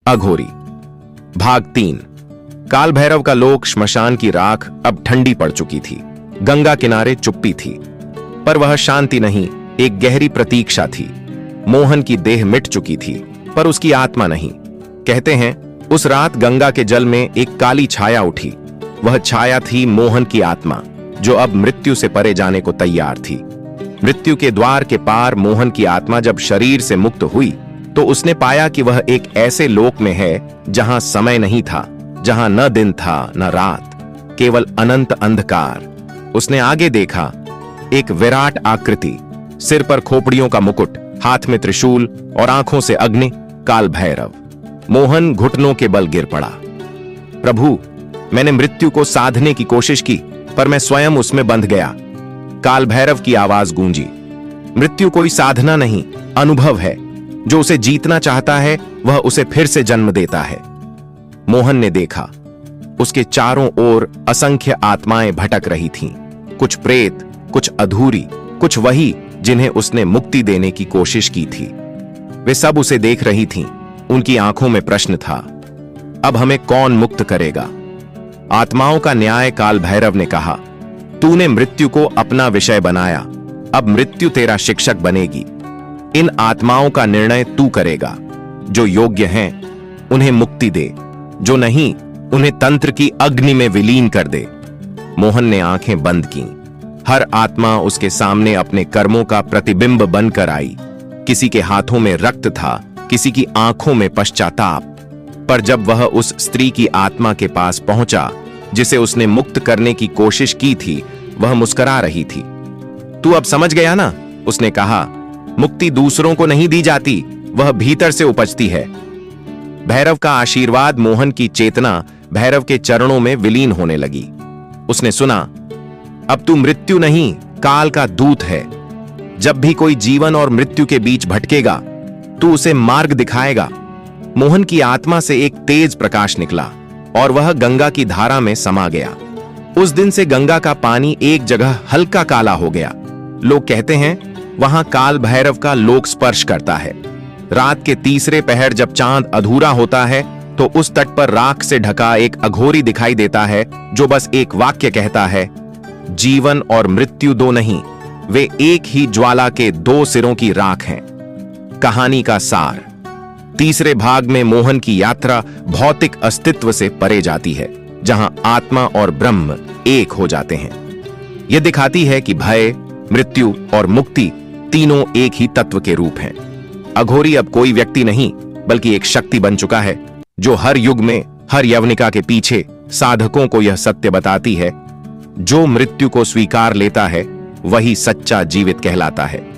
अघोरी। भाग 3। काल भैरव का लोक श्मशान की राख अब ठंडी पड़ चुकी थी। गंगा किनारे चुप्पी थी, पर वह शांति नहीं, एक गहरी प्रतीक्षा थी। मोहन की देह मिट चुकी थी, पर उसकी आत्मा नहीं। कहते हैं उस रात गंगा के जल में एक काली छाया उठी। वह छाया थी मोहन की आत्मा, जो अब मृत्यु से परे जाने को तैयार थी। मृत्यु के द्वार के पार मोहन की आत्मा जब शरीर से मुक्त हुई तो उसने पाया कि वह एक ऐसे लोक में है जहां समय नहीं था, जहां न दिन था न रात, केवल अनंत अंधकार। उसने आगे देखा, एक विराट आकृति, सिर पर खोपड़ियों का मुकुट, हाथ में त्रिशूल और आंखों से अग्नि, काल भैरव। मोहन घुटनों के बल गिर पड़ा। प्रभु, मैंने मृत्यु को साधने की कोशिश की, पर मैं स्वयं उसमें बंध गया। काल भैरव की आवाज गूंजी। मृत्यु कोई साधना नहीं, अनुभव है। जो उसे जीतना चाहता है वह उसे फिर से जन्म देता है। मोहन ने देखा, उसके चारों ओर असंख्य आत्माएं भटक रही थीं। कुछ प्रेत, कुछ अधूरी, कुछ वही जिन्हें उसने मुक्ति देने की कोशिश की थी। वे सब उसे देख रही थीं। उनकी आंखों में प्रश्न था, अब हमें कौन मुक्त करेगा? आत्माओं का न्याय काल भैरव ने कहा, तूने मृत्यु को अपना विषय बनाया, अब मृत्यु तेरा शिक्षक बनेगी। इन आत्माओं का निर्णय तू करेगा। जो योग्य हैं उन्हें मुक्ति दे, जो नहीं उन्हें तंत्र की अग्नि में विलीन कर दे। मोहन ने आंखें बंद कीं। हर आत्मा उसके सामने अपने कर्मों का प्रतिबिंब बनकर आई। किसी के हाथों में रक्त था, किसी की आंखों में पश्चाताप। पर जब वह उस स्त्री की आत्मा के पास पहुंचा जिसे उसने मुक्त करने की कोशिश की थी, वह मुस्कुरा रही थी। तू अब समझ गया ना? उसने कहा, मुक्ति दूसरों को नहीं दी जाती, वह भीतर से उपजती है। भैरव का आशीर्वाद मोहन की चेतना भैरव के चरणों में विलीन होने लगी। उसने सुना, अब तू मृत्यु नहीं, काल का दूत है। जब भी कोई जीवन और मृत्यु के बीच भटकेगा, तू उसे मार्ग दिखाएगा। मोहन की आत्मा से एक तेज प्रकाश निकला और वह गंगा की धारा में समा गया। उस दिन से गंगा का पानी एक जगह हल्का काला हो गया। लोग कहते हैं वहां काल भैरव का लोक स्पर्श करता है। रात के तीसरे पहर जब चांद अधूरा होता है तो उस तट पर राख से ढका एक अघोरी दिखाई देता है, जो बस एक वाक्य कहता है, जीवन और मृत्यु दो नहीं, वे एक ही ज्वाला के दो सिरों की राख हैं। कहानी का सार। तीसरे भाग में मोहन की यात्रा भौतिक अस्तित्व से परे जाती है, जहां आत्मा और ब्रह्म एक हो जाते हैं। यह दिखाती है कि भय, मृत्यु और मुक्ति तीनों एक ही तत्व के रूप हैं। अघोरी अब कोई व्यक्ति नहीं, बल्कि एक शक्ति बन चुका है, जो हर युग में, हर यवनिका के पीछे साधकों को यह सत्य बताती है, जो मृत्यु को स्वीकार लेता है वही सच्चा जीवित कहलाता है।